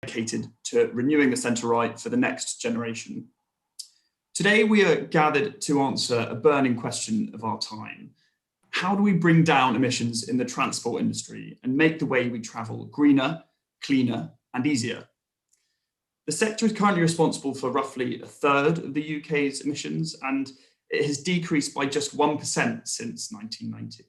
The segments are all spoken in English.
dedicated to renewing the centre-right for the next generation. Today, we are gathered to answer a burning question of our time. How do we bring down emissions in the transport industry and make the way we travel greener, cleaner, and easier? The sector is currently responsible for roughly a third of the UK's emissions, and it has decreased by just 1% since 1990.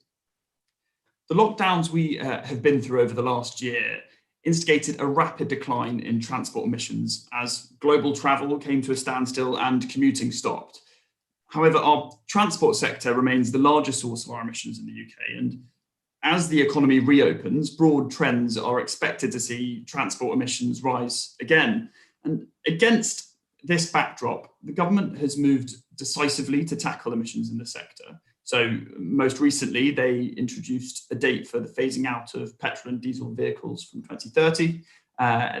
The lockdowns we have been through over the last year instigated a rapid decline in transport emissions as global travel came to a standstill and commuting stopped. However, our transport sector remains the largest source of our emissions in the UK, and as the economy reopens, broad trends are expected to see transport emissions rise again. And against this backdrop, the government has moved decisively to tackle emissions in the sector. So most recently, they introduced a date for the phasing out of petrol and diesel vehicles from 2030.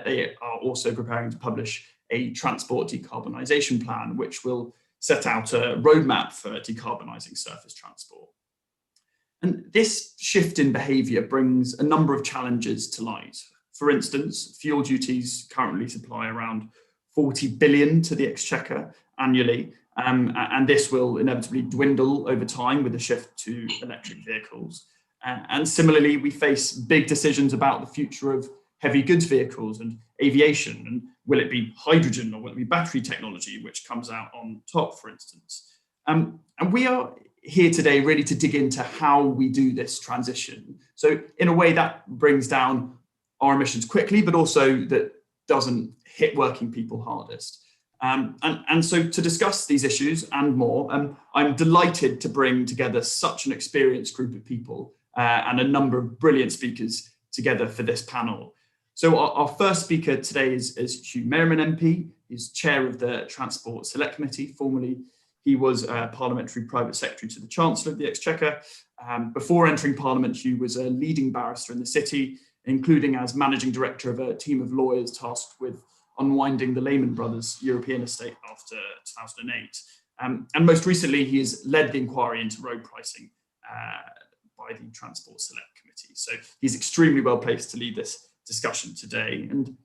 They are also preparing to publish a transport decarbonisation plan, which will set out a roadmap for decarbonising surface transport. And this shift in behaviour brings a number of challenges to light. For instance, fuel duties currently supply around 40 billion to the Exchequer annually, and this will inevitably dwindle over time with the shift to electric vehicles. And similarly, we face big decisions about the future of heavy goods vehicles and aviation, and will it be hydrogen or will it be battery technology which comes out on top, for instance. And we are here today really to dig into how we do this transition. So in a way that brings down our emissions quickly, but also that doesn't hit working people hardest. And so to discuss these issues and more, I'm delighted to bring together such an experienced group of people and a number of brilliant speakers together for this panel. So our first speaker today is Hugh Merriman MP. He's chair of the Transport Select Committee. Formerly, he was Parliamentary Private Secretary to the Chancellor of the Exchequer. Before entering Parliament, Hugh was a leading barrister in the city, including as managing director of a team of lawyers tasked with unwinding the Lehman Brothers European estate after 2008. And most recently, he has led the inquiry into road pricing by the Transport Select Committee. So he's extremely well placed to lead this discussion today. And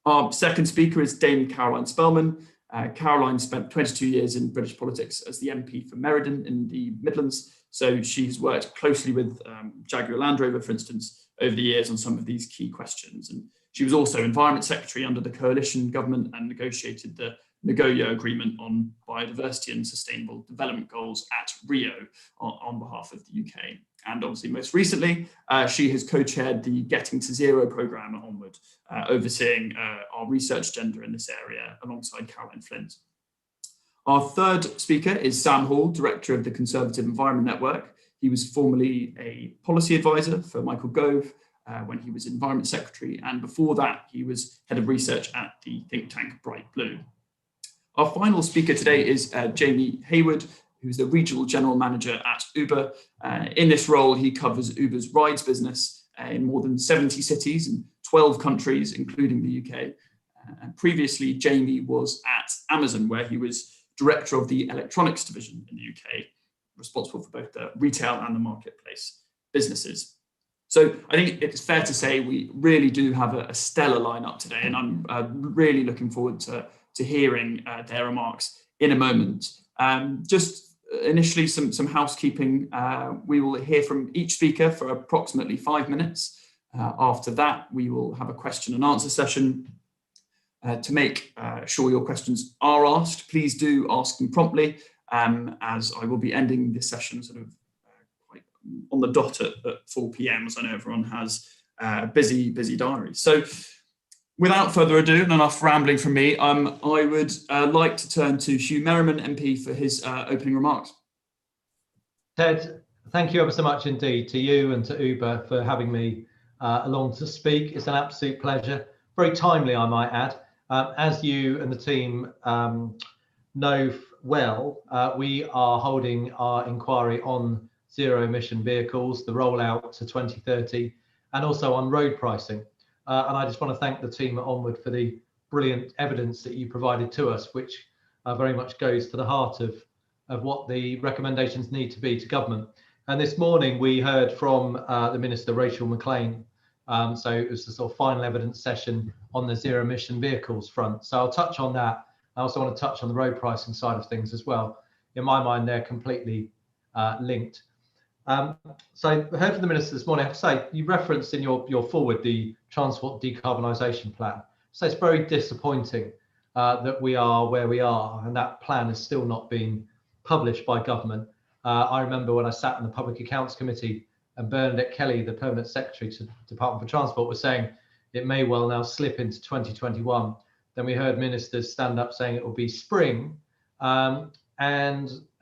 our second speaker is Dame Caroline Spelman. Caroline spent 22 years in British politics as the MP for Meriden in the Midlands. So she's worked closely with Jaguar Land Rover, for instance, over the years on some of these key questions. And she was also Environment Secretary under the coalition government and negotiated the Nagoya Agreement on Biodiversity and Sustainable Development Goals at Rio on behalf of the UK. And obviously most recently, she has co-chaired the Getting to Zero programme at Onward, overseeing our research agenda in this area alongside Caroline Flint. Our third speaker is Sam Hall, Director of the Conservative Environment Network. He was formerly a policy advisor for Michael Gove when he was Environment Secretary, and before that he was Head of Research at the think tank Bright Blue. Our final speaker today is Jamie Hayward, who's the Regional General Manager at Uber. In this role, he covers Uber's rides business in more than 70 cities and 12 countries, including the UK. And previously, Jamie was at Amazon, where he was Director of the Electronics Division in the UK, responsible for both the retail and the marketplace businesses. So I think it's fair to say we really do have a stellar lineup today, and I'm really looking forward to hearing their remarks in a moment. Just initially some housekeeping. We will hear from each speaker for approximately 5 minutes. After that, we will have a question and answer session. To make sure your questions are asked, please do ask them promptly, as I will be ending this session sort of quite on the dot at 4 p.m, as I know everyone has busy diaries. So without further ado, and enough rambling from me, I would like to turn to Hugh Merriman MP for his opening remarks. Ted, thank you ever so much indeed to you and to Uber for having me along to speak. It's an absolute pleasure. Very timely, I might add. As you and the team know well, we are holding our inquiry on zero emission vehicles, the rollout to 2030, and also on road pricing. And I just want to thank the team at Onward for the brilliant evidence that you provided to us, which very much goes to the heart of what the recommendations need to be to government. And this morning we heard from the Minister, Rachel Maclean, So it was the sort of final evidence session on the zero emission vehicles front. So I'll touch on that. I also want to touch on the road pricing side of things as well. In my mind, they're completely linked. So I heard from the Minister this morning. I have to say, you referenced in your forward the transport decarbonisation plan. So it's very disappointing that we are where we are, and that plan has still not been published by government. I remember when I sat in the Public Accounts Committee, and Bernadette Kelly, the Permanent Secretary to the Department for Transport, was saying it may well now slip into 2021. Then we heard ministers stand up saying it will be spring, and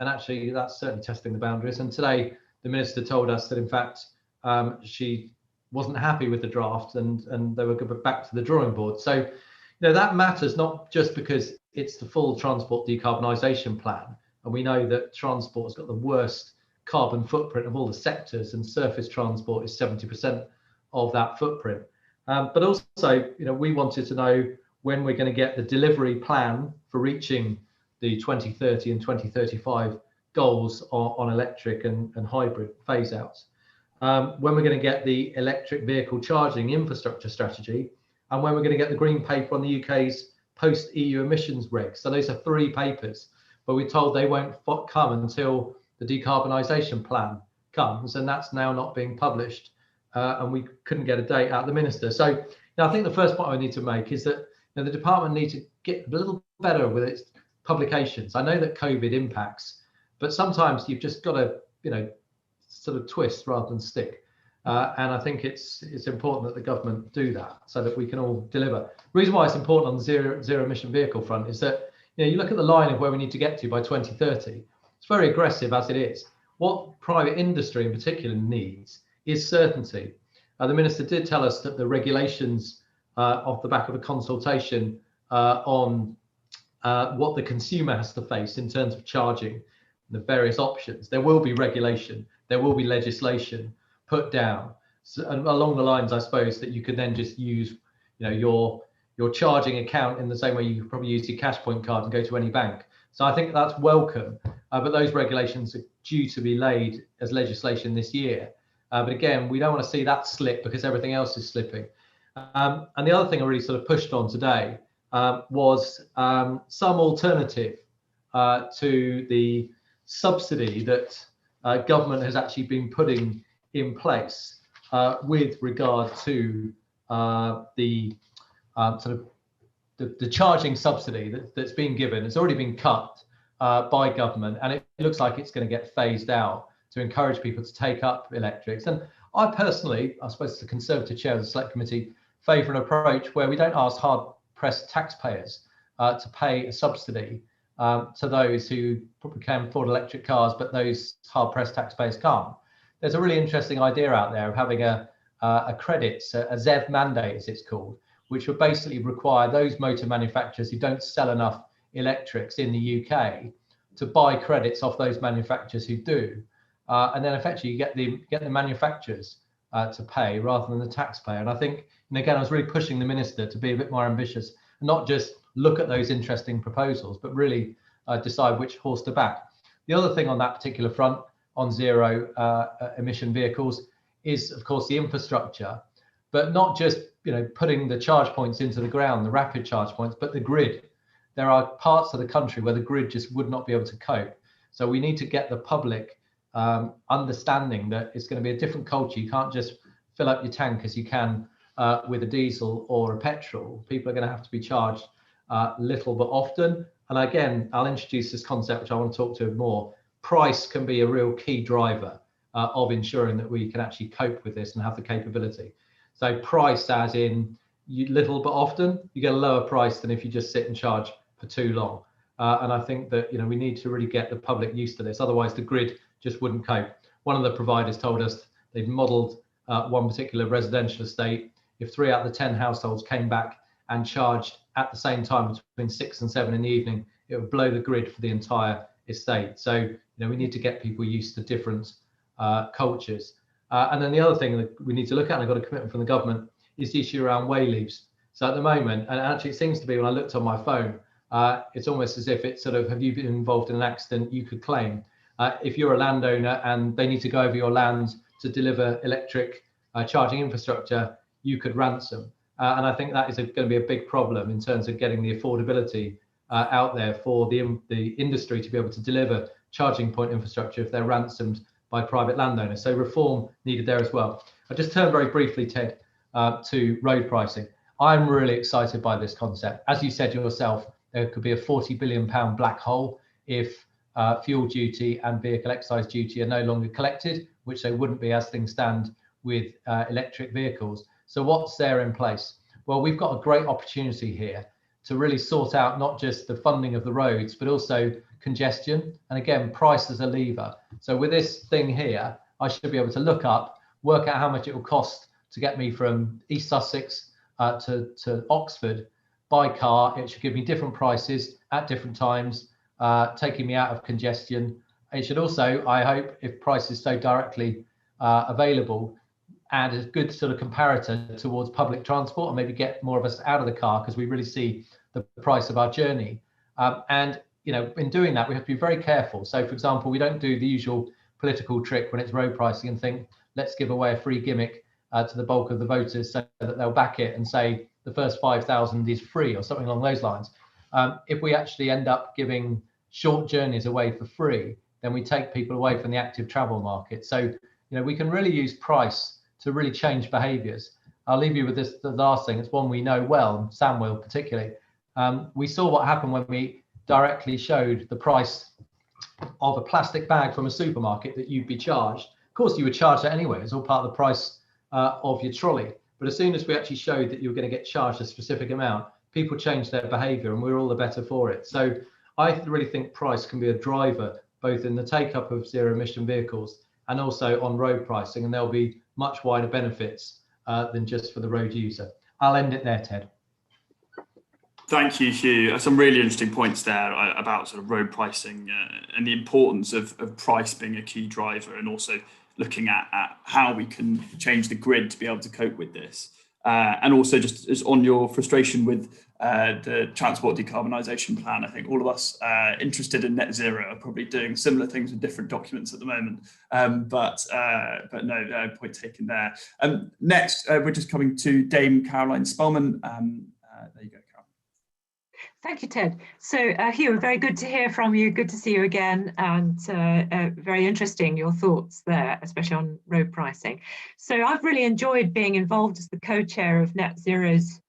actually that's certainly testing the boundaries. And today the minister told us that in fact she wasn't happy with the draft, and they were going back to the drawing board. So you know that matters not just because it's the full transport decarbonisation plan, and we know that transport has got the worst carbon footprint of all the sectors, and surface transport is 70% of that footprint. But also, you know, we wanted to know when we're going to get the delivery plan for reaching the 2030 and 2035 goals on electric and hybrid phase outs. When we're going to get the electric vehicle charging infrastructure strategy, and when we're going to get the green paper on the UK's post-EU emissions regs. So those are 3 papers, but we're told they won't come until the decarbonisation plan comes, and that's now not being published, and we couldn't get a date out of the minister. So you know, I think the first point I need to make is that you know, the department needs to get a little better with its publications. I know that COVID impacts, but sometimes you've just got to, you know, sort of twist rather than stick. And I think it's important that the government do that so that we can all deliver. The reason why it's important on the zero emission vehicle front is that you know, you look at the line of where we need to get to by 2030. It's very aggressive as it is. What private industry in particular needs is certainty. The minister did tell us that the regulations off the back of a consultation on what the consumer has to face in terms of charging the various options. There will be regulation, there will be legislation put down, so, along the lines, I suppose, that you could then just use, you know, your charging account in the same way you could probably use your cash point card and go to any bank. So I think that's welcome, but those regulations are due to be laid as legislation this year. But again, we don't want to see that slip because everything else is slipping. And the other thing I really sort of pushed on today was some alternative to the subsidy that government has actually been putting in place with regard to the sort of the charging subsidy that's been given. It's already been cut by government, and it looks like it's going to get phased out to encourage people to take up electrics. And I personally, I suppose as the Conservative chair of the Select Committee, favour an approach where we don't ask hard-pressed taxpayers to pay a subsidy to those who probably can afford electric cars, but those hard-pressed taxpayers can't. There's a really interesting idea out there of having a credits, a ZEV mandate as it's called, which would basically require those motor manufacturers who don't sell enough electrics in the UK to buy credits off those manufacturers who do, and then effectively you get the manufacturers to pay rather than the taxpayer. And I think, and again, I was really pushing the minister to be a bit more ambitious, and not just look at those interesting proposals, but really decide which horse to back. The other thing on that particular front on zero emission vehicles is, of course, the infrastructure, but not just putting the charge points into the ground, the rapid charge points, but the grid. There are parts of the country where the grid just would not be able to cope. So we need to get the public understanding that it's going to be a different culture. You can't just fill up your tank as you can with a diesel or a petrol. People are going to have to be charged little but often. And again, I'll introduce this concept, which I want to talk to more. Price can be a real key driver of ensuring that we can actually cope with this and have the capability. So price as in little but often, you get a lower price than if you just sit and charge for too long. And I think that we need to really get the public used to this. Otherwise, the grid just wouldn't cope. One of the providers told us they've modelled one particular residential estate. If 3 out of the 10 households came back and charged at the same time between 6 and 7 in the evening, it would blow the grid for the entire estate. So we need to get people used to different cultures. And then the other thing that we need to look at, and I got a commitment from the government, is the issue around way leaves. So at the moment, and actually it seems to be when I looked on my phone, it's almost as if it's sort of, have you been involved in an accident, you could claim. If you're a landowner and they need to go over your land to deliver electric charging infrastructure, you could ransom. And I think that is going to be a big problem in terms of getting the affordability out there for the industry to be able to deliver charging point infrastructure if they're ransomed by private landowners. So reform needed there as well. I'll just turn very briefly, Ted, to road pricing. I'm really excited by this concept. As you said yourself, there could be a £40 billion black hole if fuel duty and vehicle excise duty are no longer collected, which they wouldn't be as things stand with electric vehicles. So what's there in place? Well, we've got a great opportunity here to really sort out not just the funding of the roads, but also congestion. And again, price as a lever. So with this thing here, I should be able to look up, work out how much it will cost to get me from East Sussex to Oxford by car. It should give me different prices at different times, taking me out of congestion. It should also, I hope, if price is so directly available, add a good sort of comparator towards public transport and maybe get more of us out of the car because we really see the price of our journey. And in doing that, we have to be very careful. So, for example, we don't do the usual political trick when it's road pricing and think, let's give away a free gimmick to the bulk of the voters so that they'll back it and say the first 5,000 is free or something along those lines. If we actually end up giving short journeys away for free, then we take people away from the active travel market. So, we can really use price to really change behaviours. I'll leave you with this, the last thing. It's one we know well, Sam will particularly. We saw what happened when we directly showed the price of a plastic bag from a supermarket that you'd be charged. Of course, you would charge that anyway. It's all part of the price of your trolley. But as soon as we actually showed that you were going to get charged a specific amount, people changed their behaviour and we're all the better for it. So I really think price can be a driver, both in the take-up of zero-emission vehicles and also on road pricing. And there'll be much wider benefits than just for the road user. I'll end it there, Ted. Thank you, Hugh. Some really interesting points there about sort of road pricing and the importance of price being a key driver, and also looking at how we can change the grid to be able to cope with this. And also just as on your frustration with the transport decarbonisation plan, I think all of us interested in net zero are probably doing similar things with different documents at the moment. But no, point taken there. Next, we're just coming to Dame Caroline Spellman. There you go. Thank you, Ted. So, Hugh, very good to hear from you. Good to see you again, and very interesting your thoughts there, especially on road pricing. So, I've really enjoyed being involved as the co-chair of Net Zero's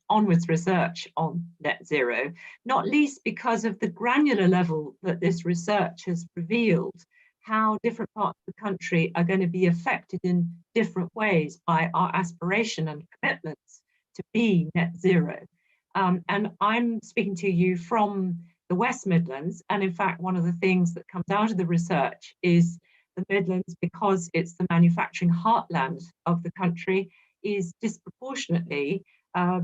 onwards research on net zero, not least because of the granular level that this research has revealed how different parts of the country are going to be affected in different ways by our aspiration and commitments to be net zero. And I'm speaking to you from the West Midlands. And in fact, one of the things that comes out of the research is the Midlands, because it's the manufacturing heartland of the country, is disproportionately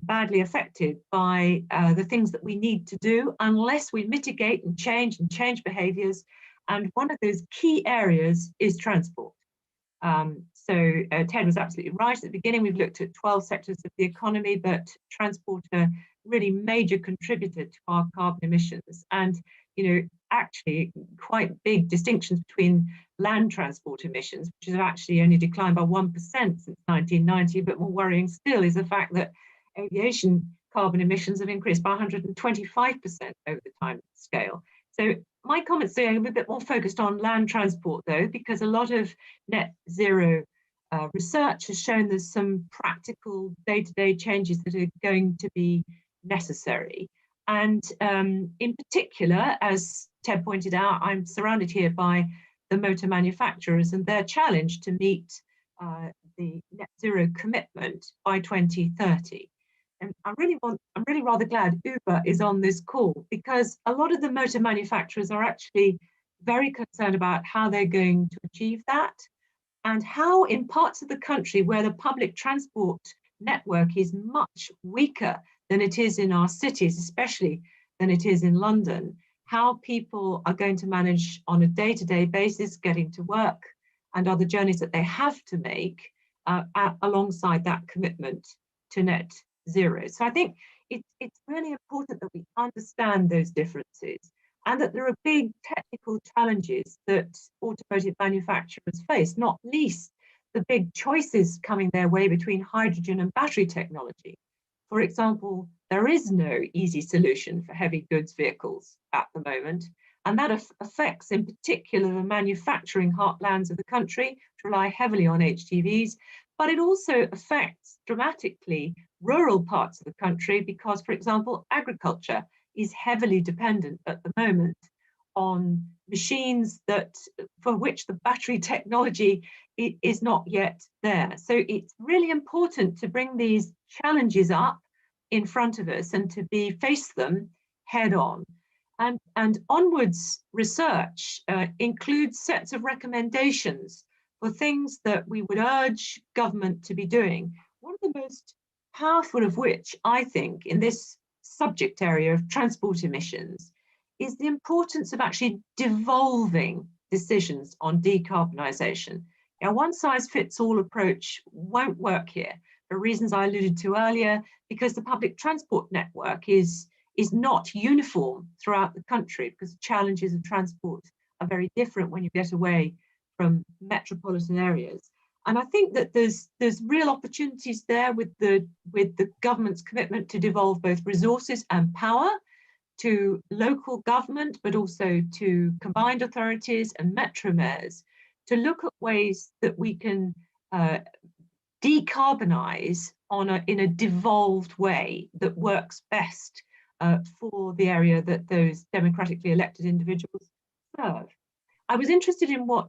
badly affected by the things that we need to do unless we mitigate and change behaviours. And one of those key areas is transport. So Ted was absolutely right at the beginning. We've looked at 12 sectors of the economy, but transport are really major contributor to our carbon emissions. And, actually quite big distinctions between land transport emissions, which have actually only declined by 1% since 1990. But more worrying still is the fact that aviation carbon emissions have increased by 125% over the time scale. So my comments are a bit more focused on land transport, though, because a lot of net zero research has shown there's some practical day-to-day changes that are going to be necessary. And in particular, as Ted pointed out, I'm surrounded here by the motor manufacturers and their challenge to meet the net zero commitment by 2030. And I'm really rather glad Uber is on this call, because a lot of the motor manufacturers are actually very concerned about how they're going to achieve that, and how in parts of the country where the public transport network is much weaker than it is in our cities, especially than it is in London, how people are going to manage on a day-to-day basis getting to work and other journeys that they have to make alongside that commitment to net zero. So I think it's really important that we understand those differences, and that there are big technical challenges that automotive manufacturers face, not least the big choices coming their way between hydrogen and battery technology. For example, there is no easy solution for heavy goods vehicles at the moment, and that affects in particular the manufacturing heartlands of the country, which rely heavily on HGVs, but it also affects dramatically rural parts of the country because, for example, agriculture is heavily dependent at the moment on machines for which the battery technology is not yet there. So it's really important to bring these challenges up in front of us and to face them head on. And Onward's research includes sets of recommendations for things that we would urge government to be doing. One of the most powerful of which, I think, in this subject area of transport emissions is the importance of actually devolving decisions on decarbonisation. Now, one size fits all approach won't work here for reasons I alluded to earlier, because the public transport network is not uniform throughout the country, because the challenges of transport are very different when you get away from metropolitan areas. And I think that there's real opportunities there with the government's commitment to devolve both resources and power to local government, but also to combined authorities and metro mayors, to look at ways that we can decarbonise in a devolved way that works best for the area that those democratically elected individuals serve. I was interested in what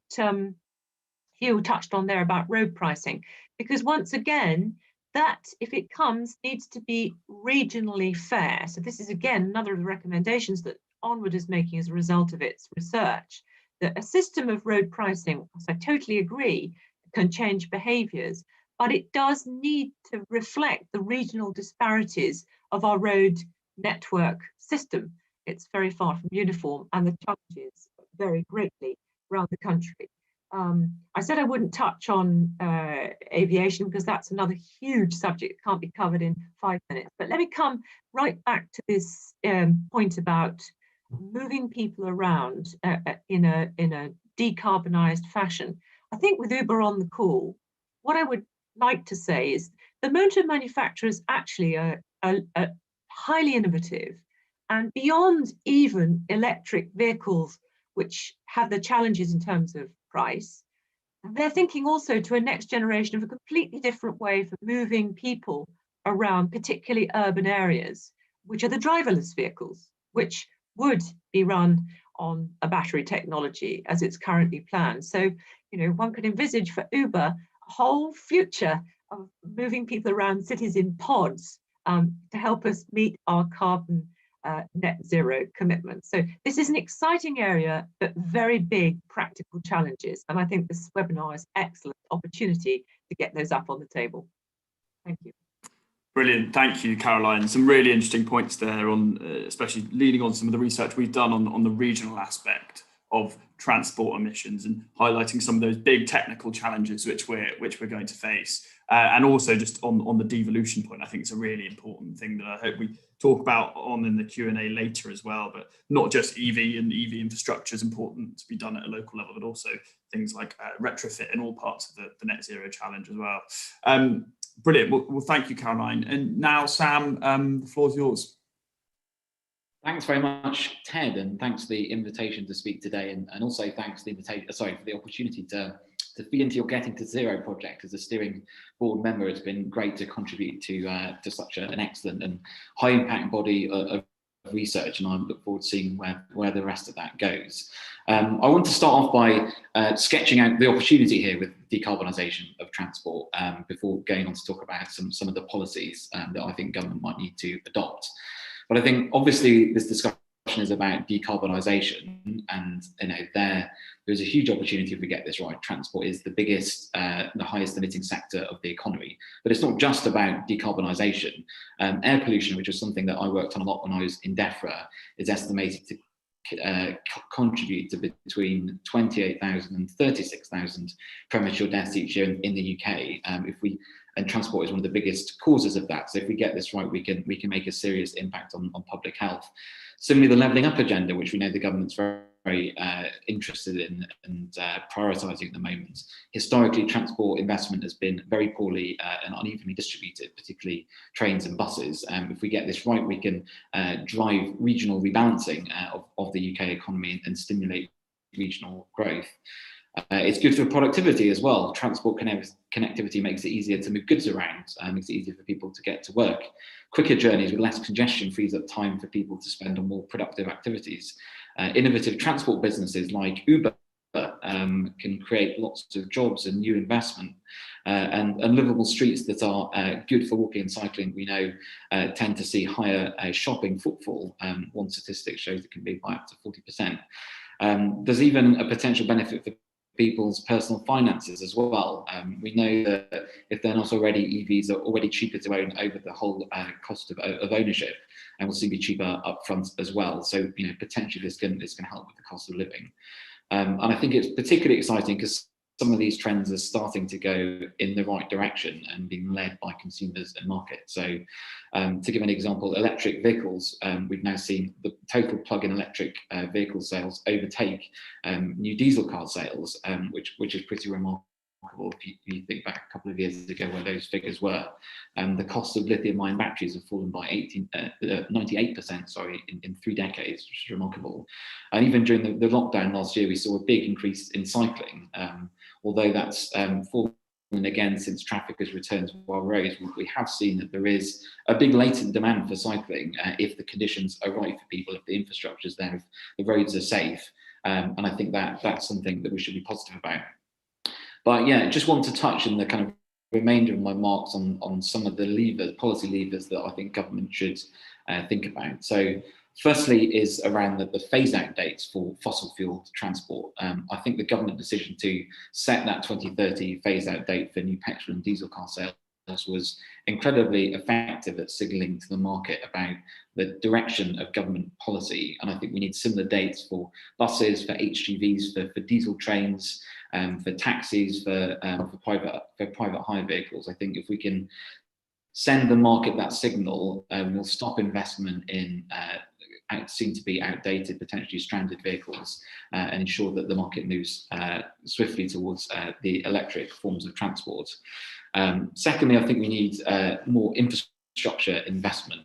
Hugh touched on there about road pricing, because once again, that, if it comes, needs to be regionally fair. So this is, again, another of the recommendations that Onward is making as a result of its research, that a system of road pricing, as I totally agree, can change behaviours, but it does need to reflect the regional disparities of our road network system. It's very far from uniform, and the challenges vary greatly around the country. I said I wouldn't touch on aviation because that's another huge subject that can't be covered in 5 minutes. But let me come right back to this point about moving people around in a decarbonised fashion. I think with Uber on the call, what I would like to say is the motor manufacturers actually are highly innovative, and beyond even electric vehicles, which have the challenges in terms of price, they're thinking also to a next generation of a completely different way for moving people around, particularly urban areas, which are the driverless vehicles, which would be run on a battery technology as it's currently planned. So, one could envisage for Uber a whole future of moving people around cities in pods to help us meet our carbon net zero commitment. So this is an exciting area, but very big practical challenges. And I think this webinar is an excellent opportunity to get those up on the table. Thank you. Brilliant. Thank you, Caroline. Some really interesting points there on, especially leaning on some of the research we've done on the regional aspect of transport emissions and highlighting some of those big technical challenges which we're going to face. And also just on the devolution point, I think it's a really important thing that I hope we talk about in the Q&A later as well, but not just EV and EV infrastructure is important to be done at a local level, but also things like retrofit in all parts of the net zero challenge as well. Brilliant. Well, thank you, Caroline. And now, Sam, the floor is yours. Thanks very much, Ted, and thanks for the invitation to speak today, and also thanks for the opportunity to feed into your Getting to Zero project. As a steering board member, it's been great to contribute to such an excellent and high impact body of research, and I look forward to seeing where the rest of that goes. I want to start off by sketching out the opportunity here with decarbonisation of transport before going on to talk about some of the policies that I think government might need to adopt. But I think obviously this discussion is about decarbonisation, and there's a huge opportunity if we get this right. Transport is the biggest, the highest emitting sector of the economy, but it's not just about decarbonisation. Air pollution, which was something that I worked on a lot when I was in DEFRA, is estimated to contribute to between 28,000 and 36,000 premature deaths each year in the UK. And transport is one of the biggest causes of that. So if we get this right, we can make a serious impact on public health. Similarly, the levelling up agenda, which we know the government's very very interested in and prioritising at the moment. Historically, transport investment has been very poorly and unevenly distributed, particularly trains and buses. If we get this right, we can drive regional rebalancing of the UK economy and stimulate regional growth. It's good for productivity as well. Transport connectivity makes it easier to move goods around, makes it easier for people to get to work. Quicker journeys with less congestion frees up time for people to spend on more productive activities. Innovative transport businesses like Uber can create lots of jobs and new investment, and livable streets that are good for walking and cycling, we know tend to see higher shopping footfall. One statistic shows it can be by up to 40%. There's even a potential benefit for people's personal finances as well. We know that if they're not already, EVs are already cheaper to own over the whole cost of ownership, and will soon be cheaper upfront as well. So, you know, potentially this can help with the cost of living. And I think it's particularly exciting because some of these trends are starting to go in the right direction and being led by consumers and markets. So to give an example, electric vehicles, we've now seen the total plug-in electric vehicle sales overtake new diesel car sales, which is pretty remarkable if you think back a couple of years ago where those figures were. The cost of lithium-ion batteries have fallen by 98% in 3 decades, which is remarkable. And even during the lockdown last year, we saw a big increase in cycling, although that's fallen again since traffic has returned to our roads. We have seen that there is a big latent demand for cycling if the conditions are right for people, if the infrastructure is there, if the roads are safe. And I think that's something that we should be positive about. But yeah, just want to touch in the kind of remainder of my marks on some of the policy levers that I think government should think about. So firstly is around the phase-out dates for fossil fuel transport. I think the government decision to set that 2030 phase-out date for new petrol and diesel car sales was incredibly effective at signalling to the market about the direction of government policy. And I think we need similar dates for buses, for HGVs, for diesel trains, for taxis, for private hire vehicles. I think if we can send the market that signal, we'll stop investment in seem to be outdated, potentially stranded vehicles, and ensure that the market moves swiftly towards the electric forms of transport. Secondly, I think we need more infrastructure investment.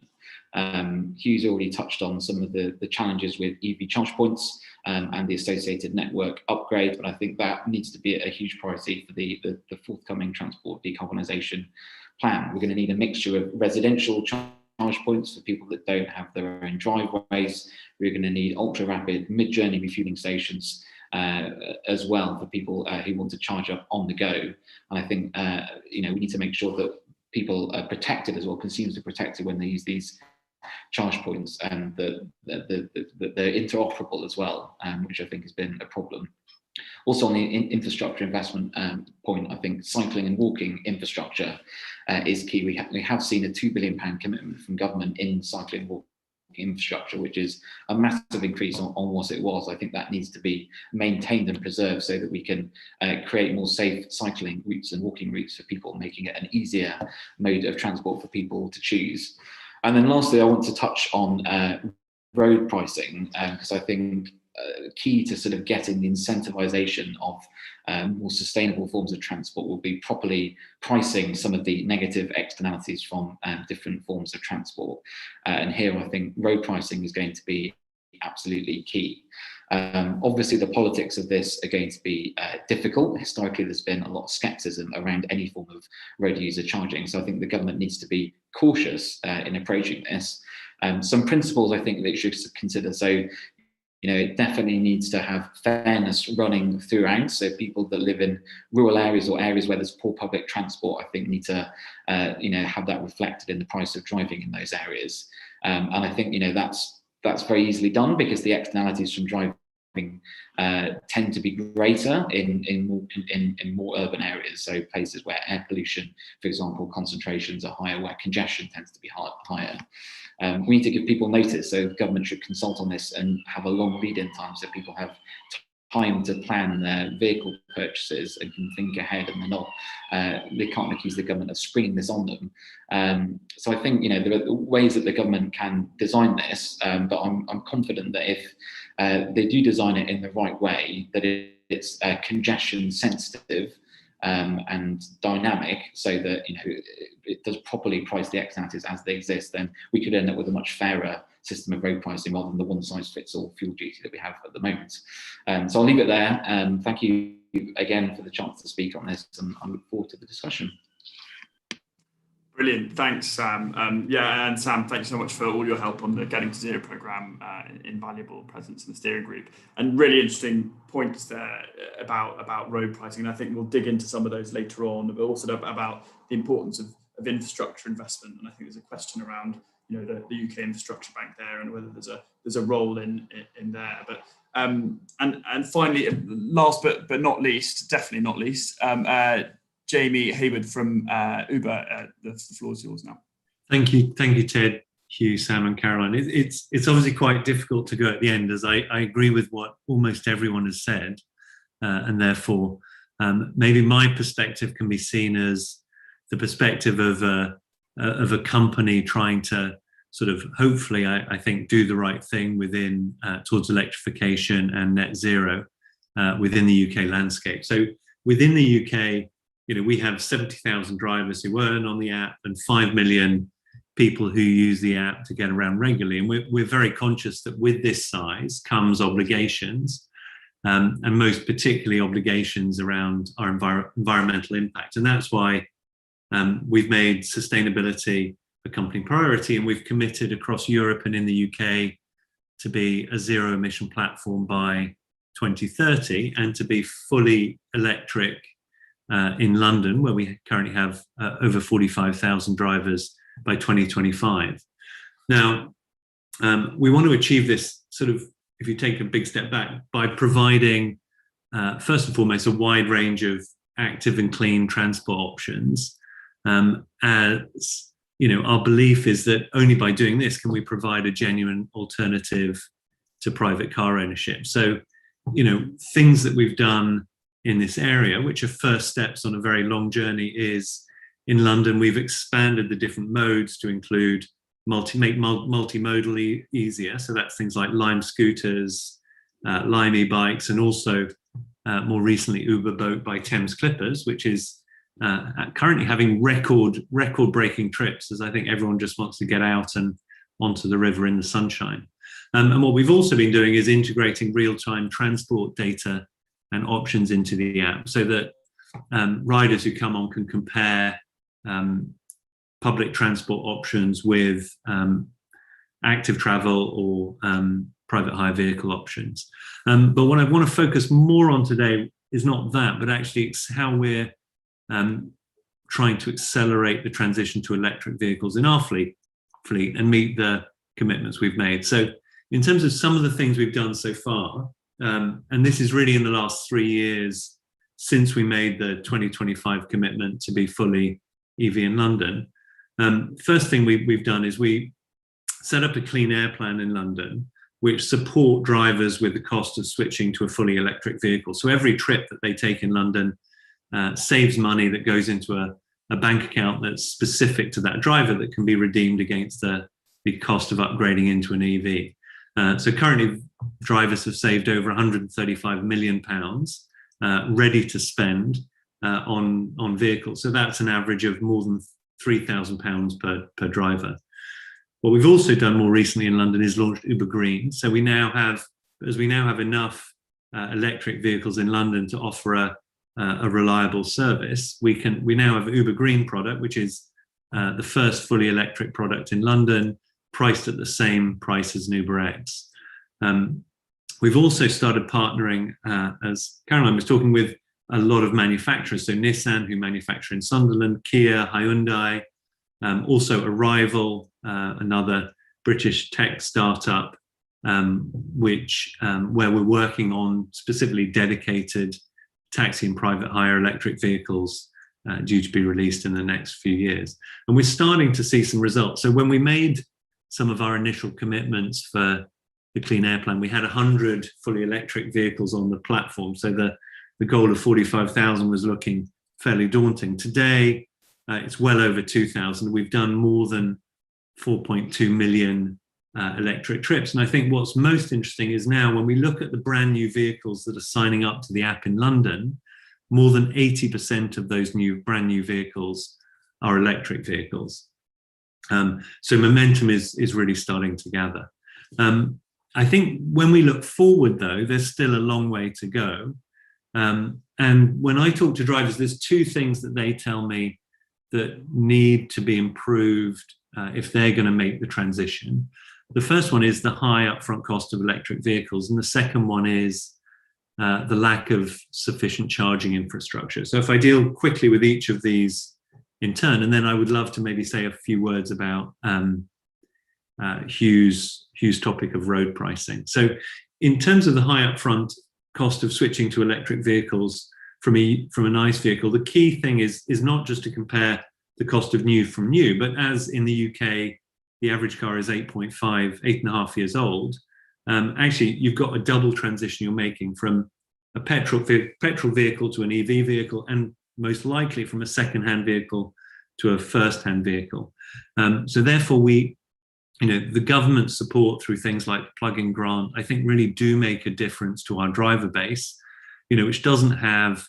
Hugh's already touched on some of the challenges with EV charge points and the associated network upgrade, but I think that needs to be a huge priority for the forthcoming transport decarbonisation plan. We're going to need a mixture of residential charge points for people that don't have their own driveways. We're going to need ultra-rapid mid-journey refueling stations as well for people who want to charge up on the go. And I think we need to make sure that people are protected as well, consumers are protected when they use these charge points, and that they're interoperable as well, which I think has been a problem. Also on the infrastructure investment point, I think cycling and walking infrastructure is key. We have seen a £2 billion commitment from government in cycling and walking infrastructure, which is a massive increase on what it was. I think that needs to be maintained and preserved so that we can create more safe cycling routes and walking routes for people, making it an easier mode of transport for people to choose. And then lastly, I want to touch on road pricing, because I think key to sort of getting the incentivization of more sustainable forms of transport will be properly pricing some of the negative externalities from different forms of transport. And here I think road pricing is going to be absolutely key. Obviously the politics of this are going to be difficult. Historically there's been a lot of scepticism around any form of road user charging, so I think the government needs to be cautious in approaching this. Some principles I think they should consider. So it definitely needs to have fairness running throughout. So people that live in rural areas or areas where there's poor public transport, I think need to, have that reflected in the price of driving in those areas. And I think, that's very easily done because the externalities from driving tend to be greater in more urban areas. So places where air pollution, for example, concentrations are higher, where congestion tends to be higher. We need to give people notice, so the government should consult on this and have a long lead-in time so people have time to plan their vehicle purchases and can think ahead, and they can't accuse the government of springing this on them. So I think, there are ways that the government can design this, but I'm confident that if they do design it in the right way, that it's congestion sensitive and dynamic, so that it does properly price the ex-ante as they exist, then we could end up with a much fairer system of road pricing rather than the one-size-fits-all fuel duty that we have at the moment. So I'll leave it there. Thank you again for the chance to speak on this, and I look forward to the discussion. Brilliant, thanks, Sam. And Sam, thanks so much for all your help on the Getting to Zero programme, invaluable presence in the steering group, and really interesting points there about road pricing. And I think we'll dig into some of those later on, but also about the importance of infrastructure investment. And I think there's a question around the UK Infrastructure Bank there, and whether there's a role in there. But and finally, last but not least, definitely not least, Jamie Hayward from Uber. The floor is yours now. Thank you, Ted, Hugh, Sam, and Caroline. It's obviously quite difficult to go at the end, as I agree with what almost everyone has said, and therefore maybe my perspective can be seen as the perspective of a company trying to sort of, hopefully, I think, do the right thing within towards electrification and net zero within the UK landscape. So within the UK, we have 70,000 drivers who earn on the app and 5 million people who use the app to get around regularly. And we're very conscious that with this size comes obligations, and most particularly obligations around our environmental impact. And that's why we've made sustainability a company priority, and we've committed across Europe and in the UK to be a zero emission platform by 2030, and to be fully electric in London, where we currently have over 45,000 drivers by 2025. Now, we want to achieve this sort of, if you take a big step back, by providing, first and foremost, a wide range of active and clean transport options. As our belief is that only by doing this can we provide a genuine alternative to private car ownership. So, things that we've done in this area, which are first steps on a very long journey, is in London we've expanded the different modes to include make multimodal easier. So that's things like Lime scooters, Lime e-bikes, and also more recently Uber Boat by Thames Clippers, which is currently having record-breaking trips, as I think everyone just wants to get out and onto the river in the sunshine. And what we've also been doing is integrating real-time transport data and options into the app, so that riders who come on can compare public transport options with active travel or private hire vehicle options. But what I want to focus more on today is not that, but actually it's how we're trying to accelerate the transition to electric vehicles in our fleet and meet the commitments we've made. So in terms of some of the things we've done so far, and this is really in the last 3 years since we made the 2025 commitment to be fully EV in London. First thing we've done is we set up a clean air plan in London, which support drivers with the cost of switching to a fully electric vehicle. So every trip that they take in London saves money that goes into a bank account that's specific to that driver, that can be redeemed against the cost of upgrading into an EV. So currently, drivers have saved over £135 million ready to spend on vehicles. So that's an average of more than £3,000 per driver. What we've also done more recently in London is launched Uber Green. So we now have enough electric vehicles in London to offer a reliable service. We now have an Uber Green product, which is the first fully electric product in London, priced at the same price as an Uber X. We've also started partnering, as Caroline was talking, with a lot of manufacturers. So Nissan, who manufacture in Sunderland, Kia, Hyundai, also Arrival, another British tech startup, where we're working on specifically dedicated taxi and private hire electric vehicles due to be released in the next few years. And we're starting to see some results. So when we made some of our initial commitments for the Clean Air Plan, we had 100 fully electric vehicles on the platform. So the goal of 45,000 was looking fairly daunting. Today, it's well over 2,000. We've done more than 4.2 million electric trips. And I think what's most interesting is now when we look at the brand new vehicles that are signing up to the app in London, more than 80% of those brand new vehicles are electric vehicles. So momentum is really starting to gather. I think when we look forward, though, there's still a long way to go. And when I talk to drivers, there's two things that they tell me that need to be improved if they're going to make the transition. The first one is the high upfront cost of electric vehicles, and the second one is the lack of sufficient charging infrastructure. So if I deal quickly with each of these in turn, and then I would love to maybe say a few words about Hugh's topic of road pricing. So in terms of the high upfront cost of switching to electric vehicles from an ICE vehicle, the key thing is not just to compare the cost of new from new, but as in the UK, the average car is 8.5 years old. Actually, you've got a double transition you're making from a petrol vehicle to an EV vehicle, and most likely from a second-hand vehicle to a first-hand vehicle. So therefore, the government support through things like the plug-in grant, I think really do make a difference to our driver base, which doesn't have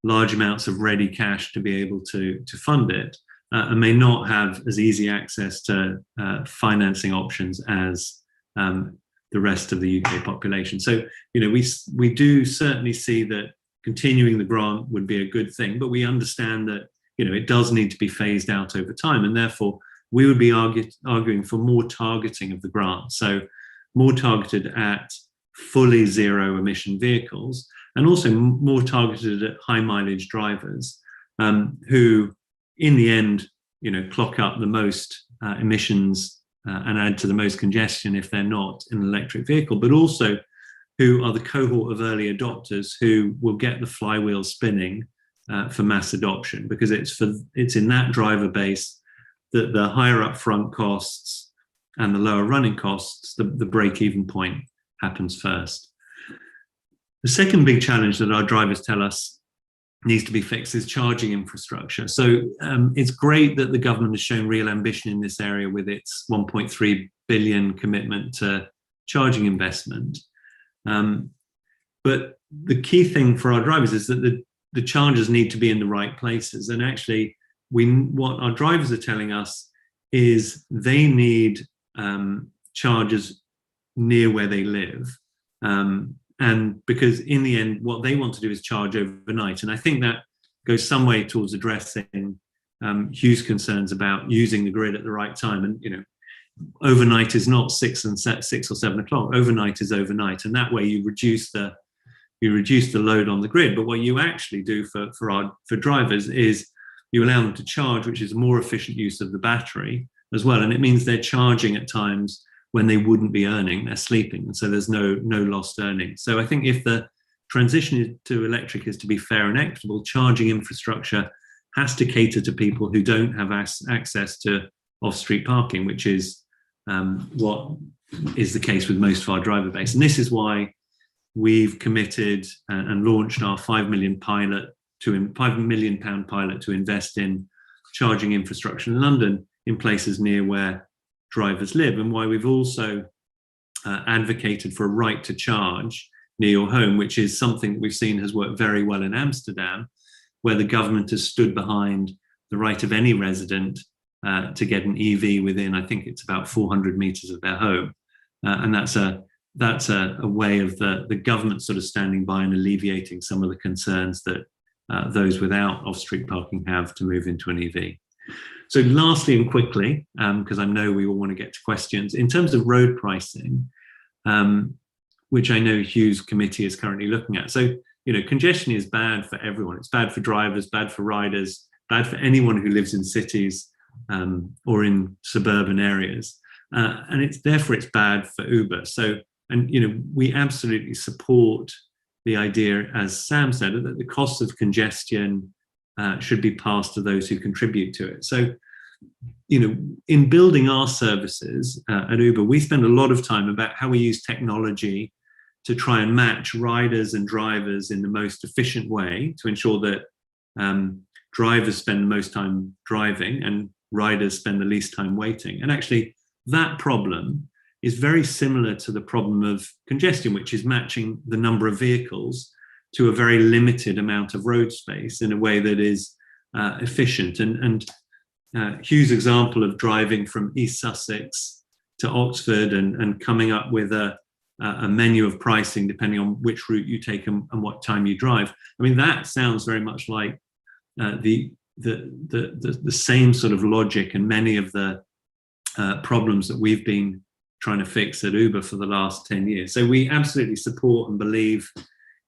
large amounts of ready cash to be able to fund it, and may not have as easy access to financing options as the rest of the UK population. So, we do certainly see that continuing the grant would be a good thing, but we understand that, it does need to be phased out over time, and therefore we would be arguing for more targeting of the grant. So more targeted at fully zero emission vehicles, and also more targeted at high mileage drivers who in the end, clock up the most emissions and add to the most congestion if they're not in an electric vehicle, but also who are the cohort of early adopters who will get the flywheel spinning for mass adoption, because it's in that driver base that the higher upfront costs and the lower running costs, the break-even point happens first. The second big challenge that our drivers tell us needs to be fixed is charging infrastructure. So it's great that the government has shown real ambition in this area with its 1.3 billion commitment to charging investment. But the key thing for our drivers is that the chargers need to be in the right places. And actually, what our drivers are telling us is they need chargers near where they live. And because in the end, what they want to do is charge overnight. And I think that goes some way towards addressing Hugh's concerns about using the grid at the right time. And, overnight is not 6 or 7 o'clock. Overnight is overnight. And that way you reduce the load on the grid. But what you actually do for drivers is you allow them to charge, which is a more efficient use of the battery as well. And it means they're charging at times when they wouldn't be earning, they're sleeping. And so there's no lost earnings. So I think if the transition to electric is to be fair and equitable, charging infrastructure has to cater to people who don't have access to off-street parking, which is what is the case with most of our driver base. And this is why we've committed and launched our £5 million pilot to invest in charging infrastructure in London in places near where drivers live, and why we've also advocated for a right to charge near your home, which is something that we've seen has worked very well in Amsterdam, where the government has stood behind the right of any resident to get an EV within, I think it's about 400 meters of their home. And that's a way of the government sort of standing by and alleviating some of the concerns that those without off-street parking have to move into an EV. So lastly and quickly, because I know we all want to get to questions, in terms of road pricing, which I know Hugh's committee is currently looking at. So, congestion is bad for everyone. It's bad for drivers, bad for riders, bad for anyone who lives in cities or in suburban areas. And therefore it's bad for Uber. So, we absolutely support the idea, as Sam said, that the cost of congestion should be passed to those who contribute to it. So in building our services at Uber, we spend a lot of time about how we use technology to try and match riders and drivers in the most efficient way to ensure that drivers spend the most time driving and riders spend the least time waiting. And actually, that problem is very similar to the problem of congestion, which is matching the number of vehicles to a very limited amount of road space in a way that is efficient. And Hugh's example of driving from East Sussex to Oxford and coming up with a menu of pricing depending on which route you take and what time you drive. I mean, that sounds very much like the same sort of logic and many of the problems that we've been trying to fix at Uber for the last 10 years. So we absolutely support and believe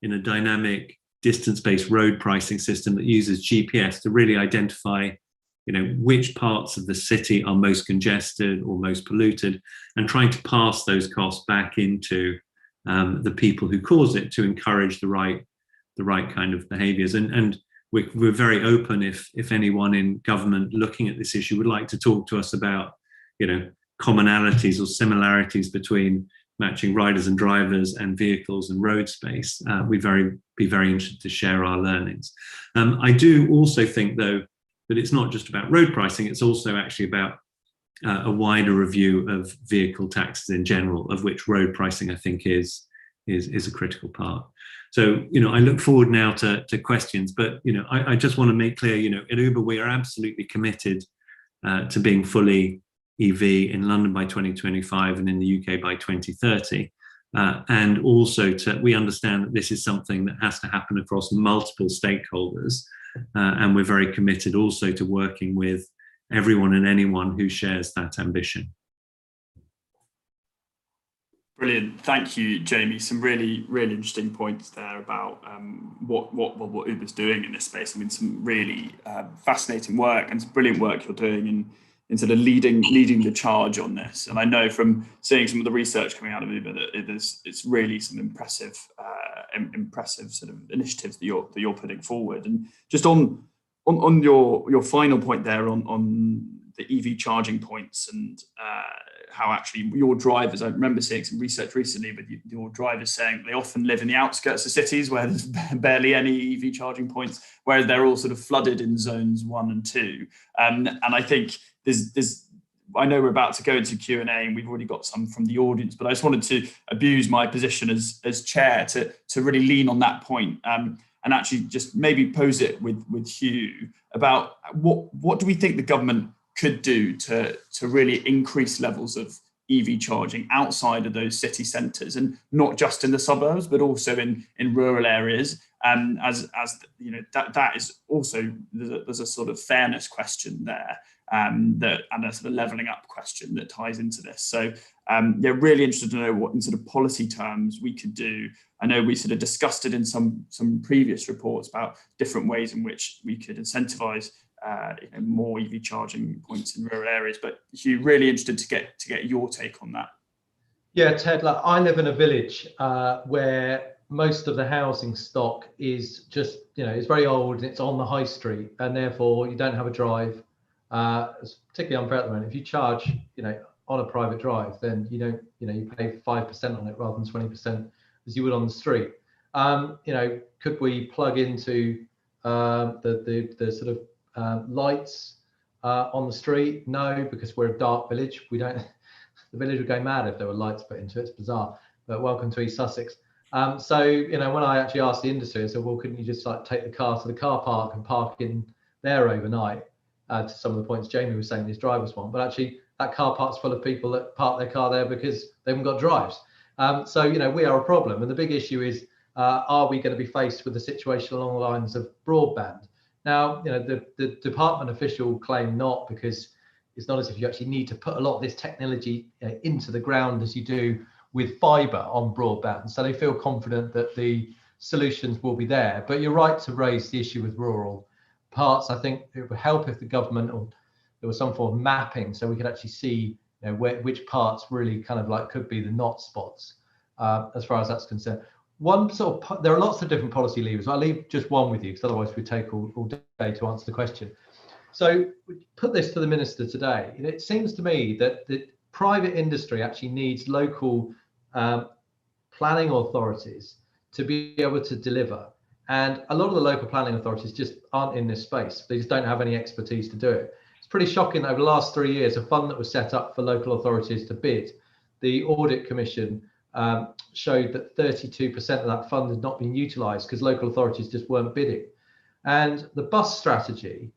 in a dynamic distance-based road pricing system that uses GPS to really identify which parts of the city are most congested or most polluted, and trying to pass those costs back into the people who cause it to encourage the right kind of behaviors. And we're very open if anyone in government looking at this issue would like to talk to us about commonalities or similarities between matching riders and drivers and vehicles and road space. We'd be very interested to share our learnings. I do also think, though, that it's not just about road pricing, it's also actually about a wider review of vehicle taxes in general, of which road pricing, I think, is a critical part. So, I look forward now to questions, but, I just want to make clear, at Uber, we are absolutely committed to being fully EV in London by 2025 and in the UK by 2030. And also we understand that this is something that has to happen across multiple stakeholders. And we're very committed also to working with everyone and anyone who shares that ambition. Brilliant. Thank you, Jamie. Some really, really interesting points there about what Uber's doing in this space. I mean, some really fascinating work and some brilliant work you're doing in sort of leading the charge on this. And I know from seeing some of the research coming out of Uber that it's really some impressive sort of initiatives that you're putting forward. And just on your final point there on the EV charging points and how actually your drivers, I remember seeing some research recently with your drivers saying they often live in the outskirts of cities where there's barely any EV charging points, whereas they're all sort of flooded in zones 1 and 2. And I think I know we're about to go into Q&A and we've already got some from the audience, but I just wanted to abuse my position as chair to really lean on that point, and actually just maybe pose it with Hugh about what do we think the government could do to really increase levels of EV charging outside of those city centres, and not just in the suburbs, but also in rural areas. As that is also, there's a sort of fairness question there, and a sort of levelling up question that ties into this. So really interested to know what in sort of policy terms we could do. I know we sort of discussed it in some previous reports about different ways in which we could incentivise more EV charging points in rural areas. But Hugh, really interested to get your take on that. Yeah, Ted, I live in a village where most of the housing stock is just, it's very old and it's on the high street, and therefore you don't have a drive. It's particularly unfair at the moment. If you charge, on a private drive, then you don't, you pay 5% on it rather than 20% as you would on the street. Could we plug into the sort of lights on the street? No, because we're a dark village. We don't. The village would go mad if there were lights put into it. It's bizarre. But welcome to East Sussex. So when I actually asked the industry, I said, well, couldn't you just take the car to the car park and park in there overnight? To some of the points Jamie was saying his drivers want, but actually that car park's full of people that park their car there because they haven't got drives. So we are a problem, and the big issue is, are we going to be faced with a situation along the lines of broadband? Now, the department official claim not, because it's not as if you actually need to put a lot of this technology into the ground as you do with fibre on broadband. So they feel confident that the solutions will be there. But you're right to raise the issue with rural parts. I think it would help if the government, or there was some form of mapping, so we could actually see which parts really kind of could be the not spots as far as that's concerned. There are lots of different policy levers. I'll leave just one with you because otherwise we take all day to answer the question. So put this to the minister today. It seems to me that the private industry actually needs local planning authorities to be able to deliver. And a lot of the local planning authorities just aren't in this space. They just don't have any expertise to do it. It's pretty shocking that over the last 3 years, a fund that was set up for local authorities to bid, the Audit Commission showed that 32% of that fund had not been utilised because local authorities just weren't bidding. And the bus strategy,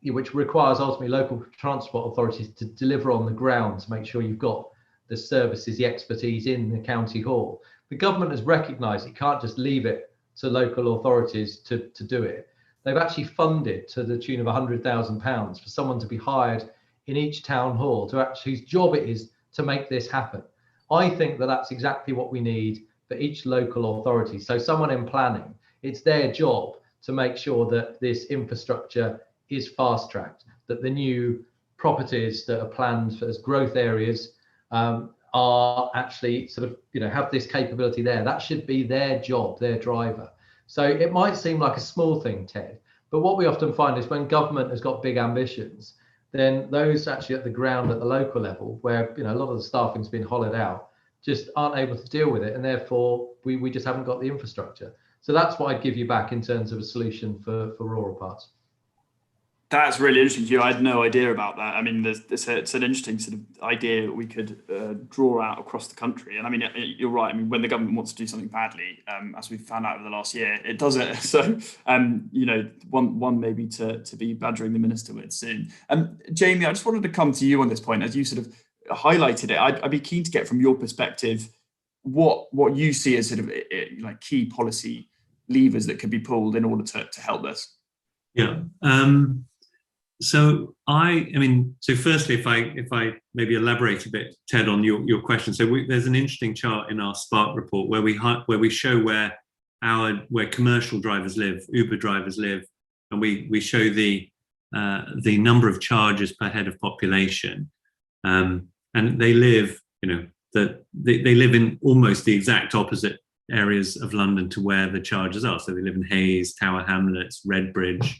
which requires ultimately local transport authorities to deliver on the ground to make sure you've got the services, the expertise in the county hall. The government has recognised it can't just leave it to local authorities to do it. They've actually funded to the tune of £100,000 for someone to be hired in each town hall to actually, whose job it is to make this happen. I think that that's exactly what we need for each local authority. So someone in planning, it's their job to make sure that this infrastructure is fast tracked, that the new properties that are planned as growth areas are actually sort of, have this capability there. That should be their job, their driver. So it might seem like a small thing, Ted, but what we often find is when government has got big ambitions, then those actually at the ground, at the local level, where a lot of the staffing's been hollowed out, just aren't able to deal with it, and therefore we just haven't got the infrastructure. So that's what I'd give you back in terms of a solution for rural parts. That's really interesting, Hugh. I had no idea about that. I mean, it's an interesting sort of idea that we could draw out across the country. And I mean, you're right. I mean, when the government wants to do something badly, as we've found out over the last year, it does it. So, one maybe to be badgering the minister with soon. Jamie, I just wanted to come to you on this point, as you sort of highlighted it. I'd be keen to get from your perspective what you see as sort of like key policy levers that could be pulled in order to help this. Yeah. So firstly, if I maybe elaborate a bit, Ted, on your question. So there's an interesting chart in our Spark report where we show where commercial drivers live, Uber drivers live, and we show the number of charges per head of population, and they live, they live in almost the exact opposite areas of London to where the charges are. So they live in Hayes, Tower Hamlets, Redbridge.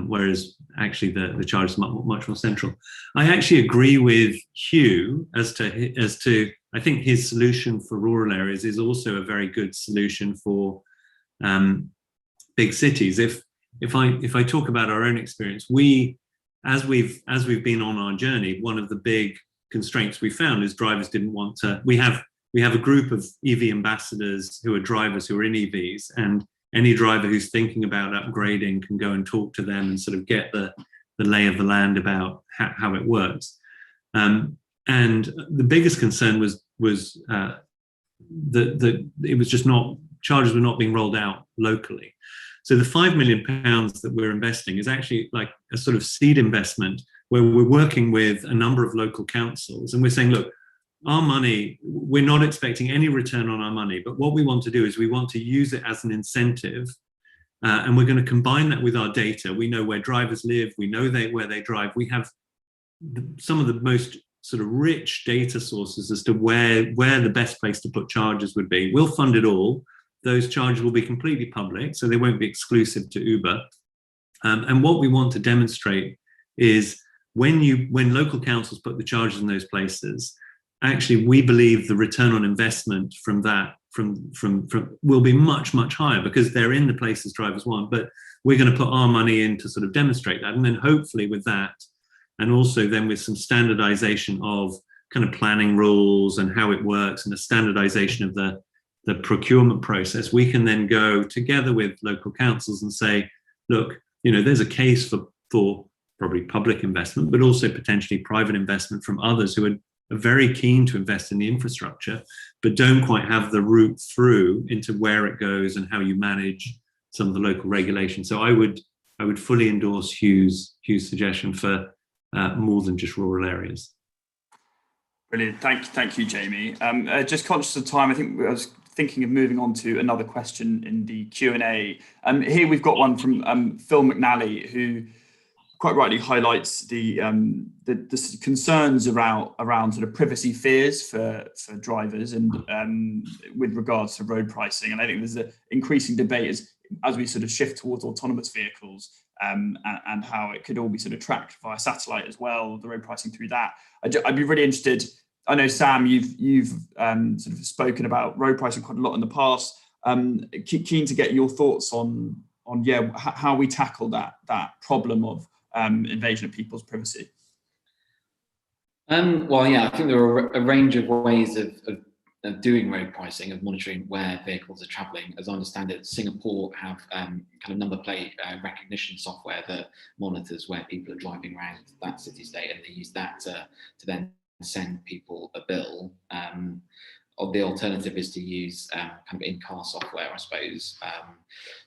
Whereas actually the charge is much more central. I actually agree with Hugh as to I think his solution for rural areas is also a very good solution for big cities. If I talk about our own experience, as we've been on our journey, one of the big constraints we found is drivers didn't want to. We have a group of EV ambassadors who are drivers who are in EVs, and any driver who's thinking about upgrading can go and talk to them and sort of get the lay of the land about how it works. And the biggest concern was that it was just not, charges were not being rolled out locally. So the £5 million that we're investing is actually like a sort of seed investment where we're working with a number of local councils, and we're saying, look, our money, we're not expecting any return on our money, but what we want to do is we want to use it as an incentive, and we're going to combine that with our data. We know where drivers live, we know where they drive. We have some of the most sort of rich data sources as to where the best place to put charges would be. We'll fund it all. Those charges will be completely public, so they won't be exclusive to Uber. And what we want to demonstrate is when local councils put the charges in those places, actually, we believe the return on investment from that will be much, much higher because they're in the places drivers want. But we're going to put our money in to sort of demonstrate that. And then hopefully with that, and also then with some standardization of kind of planning rules and how it works and a standardization of the procurement process, we can then go together with local councils and say, look, there's a case for probably public investment, but also potentially private investment from others who are very keen to invest in the infrastructure, but don't quite have the route through into where it goes and how you manage some of the local regulations. So I would fully endorse Hugh's suggestion for more than just rural areas. Brilliant. Thank you, Jamie. Just conscious of time, I think I was thinking of moving on to another question in the Q&A. Here we've got one from Phil McNally, who quite rightly highlights the sort of concerns around sort of privacy fears for drivers and with regards to road pricing. And I think there's an increasing debate as we sort of shift towards autonomous vehicles and how it could all be sort of tracked via satellite as well, the road pricing through that. I'd be really interested. I know, Sam, you've sort of spoken about road pricing quite a lot in the past. Keen to get your thoughts on how we tackle that problem of invasion of people's privacy. Well, yeah, I think there are a range of ways of doing road pricing, of monitoring where vehicles are travelling. As I understand it, Singapore have kind of number plate recognition software that monitors where people are driving around that city state, and they use that to then send people a bill. Or the alternative is to use kind of in-car software, I suppose.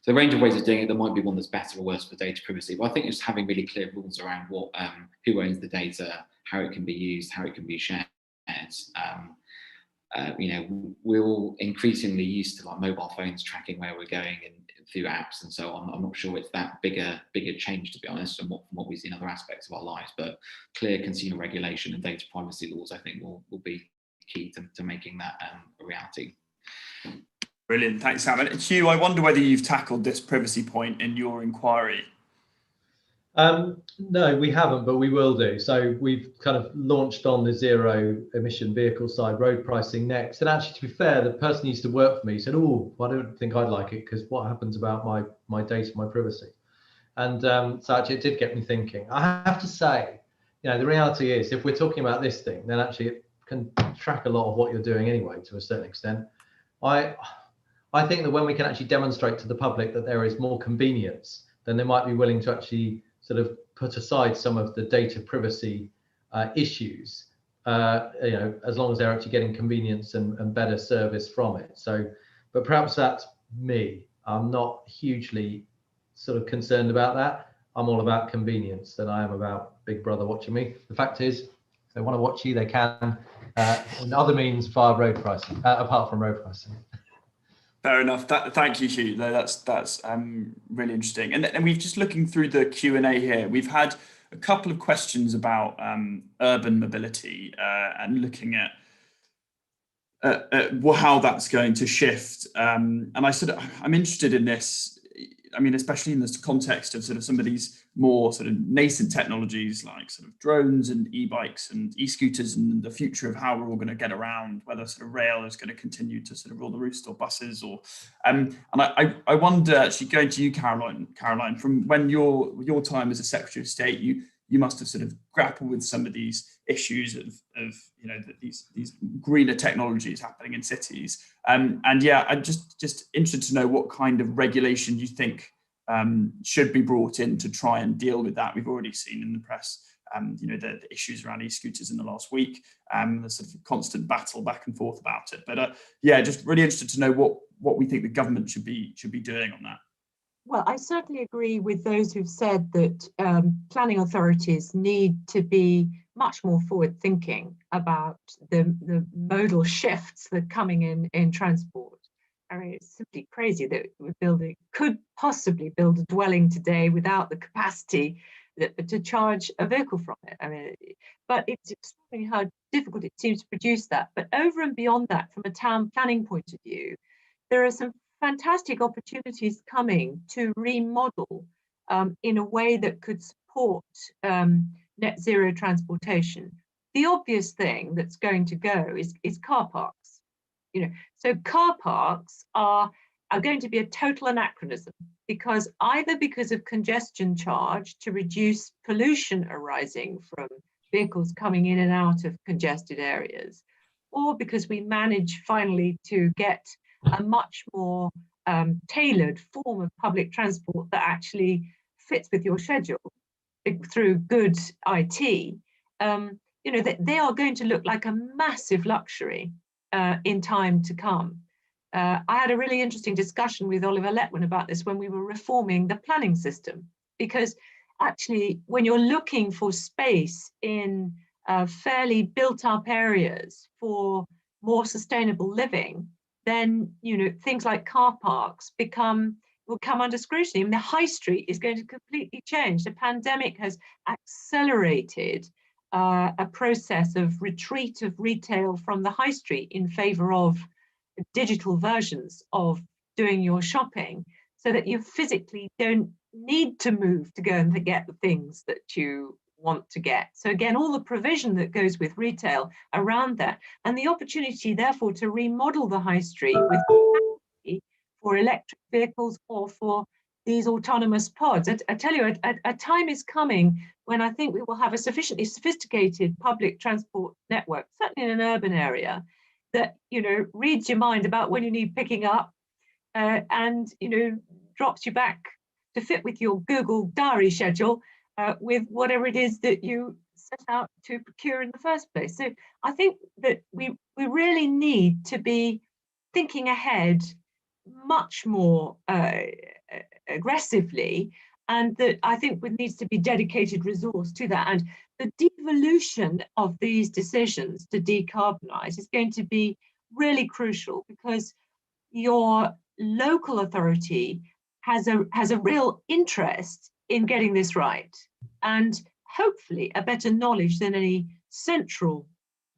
So a range of ways of doing it. There might be one that's better or worse for data privacy, but I think just having really clear rules around what who owns the data, how it can be used, how it can be shared. We're all increasingly used to like mobile phones tracking where we're going and through apps and so on. I'm not sure it's that bigger change, to be honest, from what we see in other aspects of our lives. But clear consumer regulation and data privacy laws, I think, will be key to making that a reality. Brilliant, thanks, Sam. And Hugh, I wonder whether you've tackled this privacy point in your inquiry. No, we haven't, but we will do. So we've kind of launched on the zero emission vehicle side road pricing next. And actually, to be fair, the person who used to work for me said, "Oh, I don't think I'd like it because what happens about my data, my privacy?" And so actually, it did get me thinking. I have to say, the reality is, if we're talking about this thing, then actually it can track a lot of what you're doing anyway, to a certain extent. I think that when we can actually demonstrate to the public that there is more convenience, then they might be willing to actually sort of put aside some of the data privacy issues, as long as they're actually getting convenience and better service from it. So, but perhaps that's me. I'm not hugely sort of concerned about that. I'm all about convenience than I am about Big Brother watching me. The fact is, if they want to watch you, they can, and other means via road pricing, apart from road pricing. Fair enough. Thank you, Hugh. That's really interesting. And we've just looking through the Q&A here. We've had a couple of questions about urban mobility and looking at how that's going to shift. And I'm interested in this. I mean, especially in this context of sort of some of these more sort of nascent technologies like sort of drones and e-bikes and e-scooters, and the future of how we're all going to get around, whether sort of rail is going to continue to sort of rule the roost or buses or and I wonder, actually going to you, Caroline, from when your time as a Secretary of State, you must have sort of grappled with some of these issues of these greener technologies happening in cities. And yeah, I'm just interested to know what kind of regulation you think should be brought in to try and deal with that. We've already seen in the press, the issues around e-scooters in the last week, the sort of constant battle back and forth about it. But yeah, just really interested to know what we think the government should be doing on that. Well, I certainly agree with those who've said that planning authorities need to be much more forward thinking about the modal shifts that are coming in transport. I mean, it's simply crazy that could possibly build a dwelling today without the capacity to charge a vehicle from it. I mean, but it's extraordinary how difficult it seems to produce that. But over and beyond that, from a town planning point of view, there are some fantastic opportunities coming to remodel in a way that could support net zero transportation. The obvious thing that's going to go is car parks. So car parks are going to be a total anachronism, because either because of congestion charge to reduce pollution arising from vehicles coming in and out of congested areas, or because we manage finally to get a much more tailored form of public transport that actually fits with your schedule through good IT, that they are going to look like a massive luxury in time to come. I had a really interesting discussion with Oliver Letwin about this when we were reforming the planning system, because actually when you're looking for space in fairly built up areas for more sustainable living, then things like car parks become will come under scrutiny. I mean, the high street is going to completely change. The pandemic has accelerated a process of retreat of retail from the high street in favour of digital versions of doing your shopping, so that you physically don't need to move to go and get the things that you want to get. So again, all the provision that goes with retail around that, and the opportunity therefore to remodel the high street with for electric vehicles or for these autonomous pods. I tell you, a time is coming when I think we will have a sufficiently sophisticated public transport network, certainly in an urban area, that, you know, reads your mind about when you need picking up, and, you know, drops you back to fit with your Google diary schedule with whatever it is that you set out to procure in the first place. So I think that we really need to be thinking ahead much more aggressively, and that I think there needs to be dedicated resource to that. And the devolution of these decisions to decarbonise is going to be really crucial, because your local authority has a real interest in getting this right, and hopefully a better knowledge than any central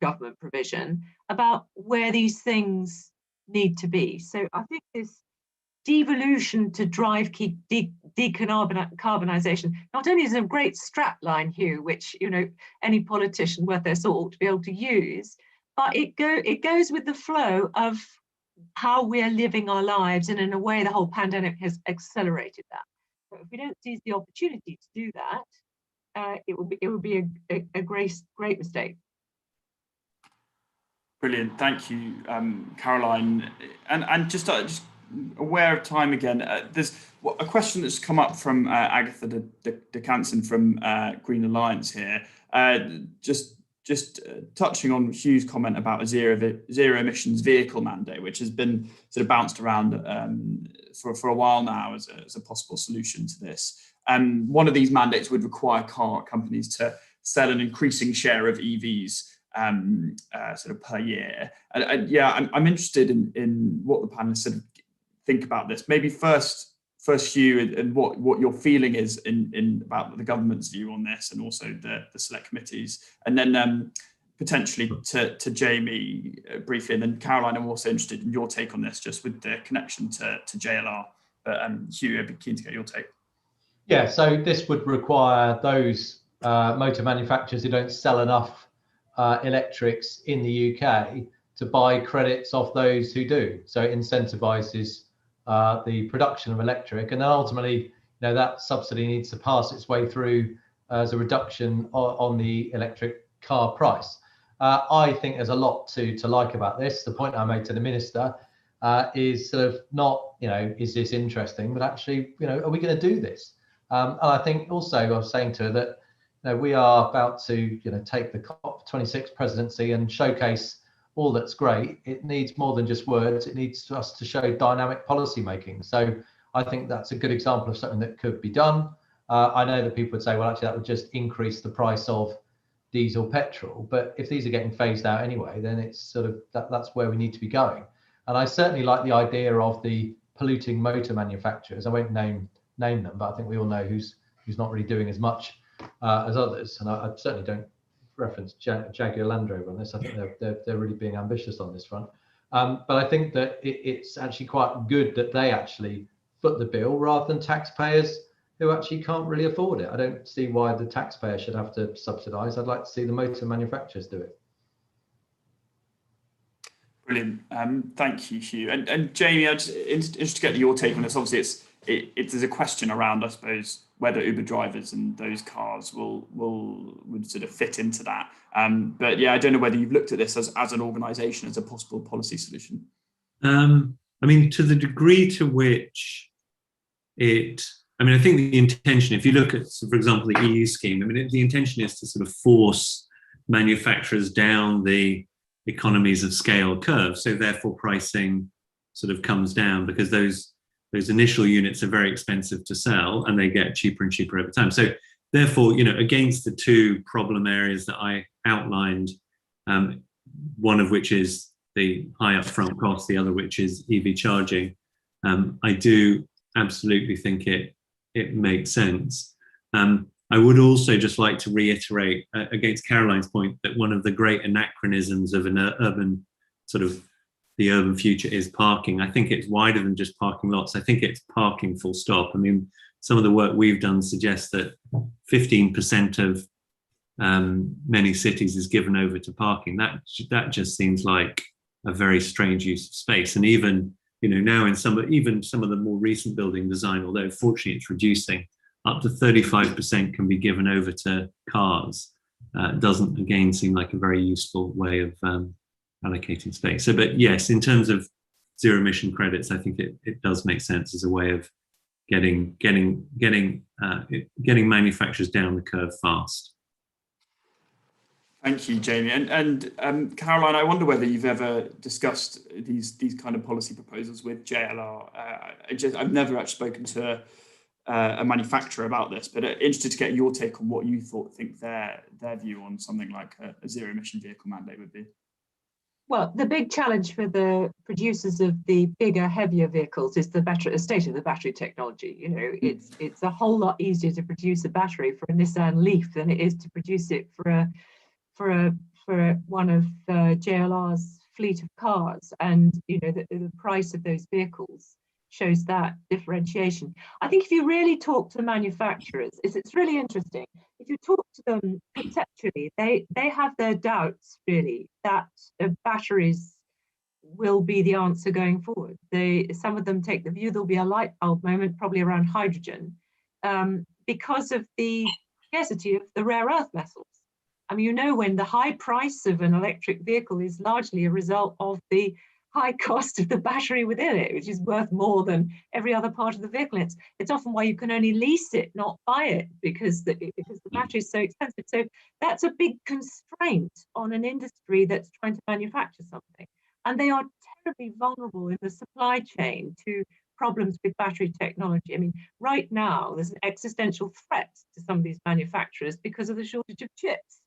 government provision about where these things need to be. So I think this devolution to drive decarbonisation not only is a great strap line, Hugh, which, you know, any politician worth their salt ought to be able to use, but it goes with the flow of how we're living our lives, and in a way the whole pandemic has accelerated that. So if we don't seize the opportunity to do that, it would be a great mistake. Brilliant, thank you, Caroline. And just aware of time again, there's a question that's come up from Agatha de Canson from Green Alliance here. Just touching on Hugh's comment about a zero emissions vehicle mandate, which has been sort of bounced around for a while now as a possible solution to this. One of these mandates would require car companies to sell an increasing share of EVs sort of per year. I'm interested in what the panelists sort of think about this. Maybe first Hugh, and what your feeling is in about the government's view on this, and also the select committees, and then potentially to Jamie briefly, and then Caroline, I'm also interested in your take on this, just with the connection to JLR. But Hugh, I'd be keen to get your take. Yeah, so this would require those motor manufacturers who don't sell enough electrics in the UK to buy credits off those who do. So it incentivises the production of electric, and then ultimately, you know, that subsidy needs to pass its way through as a reduction on the electric car price. I think there's a lot to like about this. The point I made to the minister is sort of not, you know, is this interesting, but actually, you know, are we going to do this? And I think also I was saying to her that, you know, we are about to, you know, take the COP26 presidency and showcase all that's great. It needs more than just words. It needs us to show dynamic policy making. So I think that's a good example of something that could be done. I know that people would say, well, actually, that would just increase the price of diesel petrol. But if these are getting phased out anyway, then it's sort of that's where we need to be going. And I certainly like the idea of the polluting motor manufacturers. I won't name them, but I think we all know who's not really doing as much as others. And I certainly don't reference Jaguar Land Rover on this. I think they're really being ambitious on this front. But I think that it's actually quite good that they actually foot the bill rather than taxpayers who actually can't really afford it. I don't see why the taxpayer should have to subsidise. I'd like to see the motor manufacturers do it. Brilliant. Thank you, Hugh. And Jamie, I'm just interested to get your take on this. Obviously, there's a question around, I suppose, whether Uber drivers and those cars would sort of fit into that. But yeah, I don't know whether you've looked at this as an organisation as a possible policy solution. I mean, to the degree to which I think the intention, if you look at, for example, the EU scheme, I mean, the intention is to sort of force manufacturers down the economies of scale curve. So therefore pricing sort of comes down, because those initial units are very expensive to sell and they get cheaper and cheaper over time. So therefore, you know, against the two problem areas that I outlined, one of which is the high upfront cost, the other which is EV charging, I do absolutely think it makes sense. I would also just like to reiterate against Caroline's point that one of the great anachronisms of an urban sort of the urban future is parking. I think it's wider than just parking lots. I think it's parking full stop. I mean, some of the work we've done suggests that 15% of many cities is given over to parking. That just seems like a very strange use of space. And even now in some of the more recent building design, although fortunately it's reducing, up to 35% can be given over to cars. Doesn't again seem like a very useful way of allocating space. So, but yes, in terms of zero emission credits, I think it does make sense as a way of getting manufacturers down the curve fast. Thank you, Jamie. And Caroline, I wonder whether you've ever discussed these kind of policy proposals with JLR. I've never actually spoken to a manufacturer about this, but interested to get your take on what you think their view on something like a zero emission vehicle mandate would be. Well, the big challenge for the producers of the bigger, heavier vehicles is the state of the battery technology. It's a whole lot easier to produce a battery for a Nissan Leaf than it is to produce it for one of JLR's fleet of cars, and the price of those vehicles shows that differentiation. I think if you really talk to the manufacturers, it's really interesting. If you talk to them conceptually, they have their doubts really that batteries will be the answer going forward. Some of them take the view there'll be a light bulb moment, probably around hydrogen, because of the scarcity of the rare earth metals. I mean, when the high price of an electric vehicle is largely a result of the high cost of the battery within it, which is worth more than every other part of the vehicle. It's often why you can only lease it, not buy it, because the battery is so expensive. So that's a big constraint on an industry that's trying to manufacture something. And they are terribly vulnerable in the supply chain to problems with battery technology. I mean, right now, there's an existential threat to some of these manufacturers because of the shortage of chips,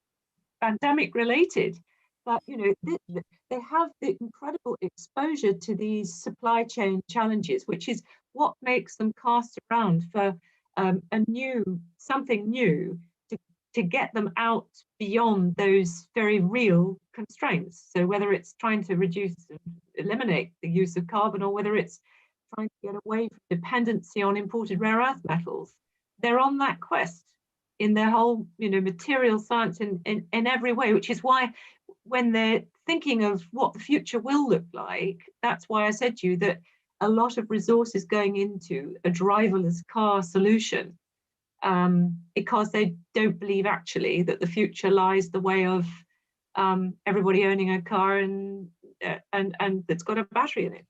pandemic related. But they have the incredible exposure to these supply chain challenges, which is what makes them cast around for something new to get them out beyond those very real constraints. So whether it's trying to reduce and eliminate the use of carbon, or whether it's trying to get away from dependency on imported rare earth metals, they're on that quest in their whole material science in every way, which is why when they're thinking of what the future will look like, that's why I said to you that a lot of resources going into a driverless car solution, because they don't believe actually that the future lies the way of everybody owning a car and that's got a battery in it.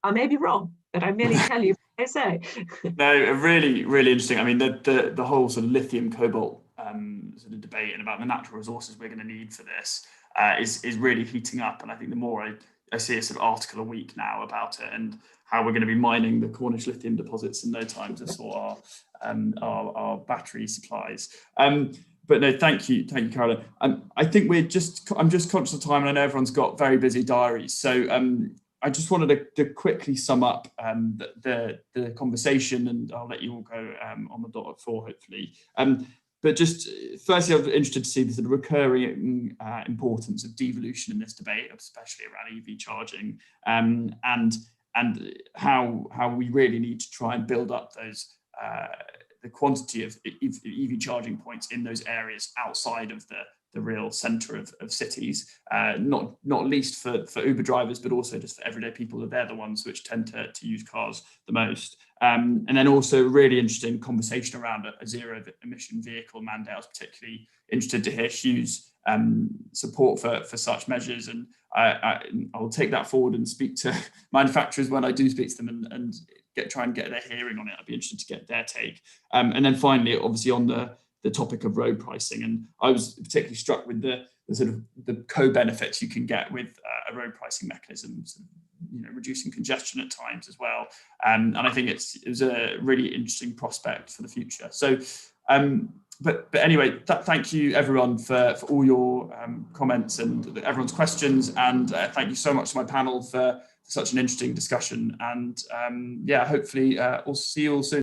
I may be wrong, but I merely tell you what I say. No, really, really interesting. I mean, the whole sort of lithium cobalt sort of debate and about the natural resources we're going to need for this is really heating up. And I think the more I see a sort of article a week now about it and how we're going to be mining the Cornish lithium deposits in no time to sort our battery supplies. But no, thank you, Caroline. I think I'm just conscious of time, and I know everyone's got very busy diaries. So I just wanted to quickly sum up the conversation, and I'll let you all go on the dot at 4, hopefully. But just firstly, I'm interested to see the sort of recurring importance of devolution in this debate, especially around EV charging, and how we really need to try and build up those the quantity of EV charging points in those areas outside of the real centre of cities, not least for Uber drivers, but also just for everyday people. They're the ones which tend to use cars the most. And then also really interesting conversation around a zero emission vehicle mandate. I was particularly interested to hear Hugh's support for such measures, and I'll take that forward and speak to manufacturers when I do speak to them and try and get their hearing on it. I'd be interested to get their take. And then finally, obviously on the topic of road pricing, and I was particularly struck with the sort of the co-benefits you can get with a road pricing mechanism, reducing congestion at times as well. And I think it was a really interesting prospect for the future. So but anyway, thank you everyone for all your comments and everyone's questions, and thank you so much to my panel for such an interesting discussion. And yeah, hopefully we'll see you all soon.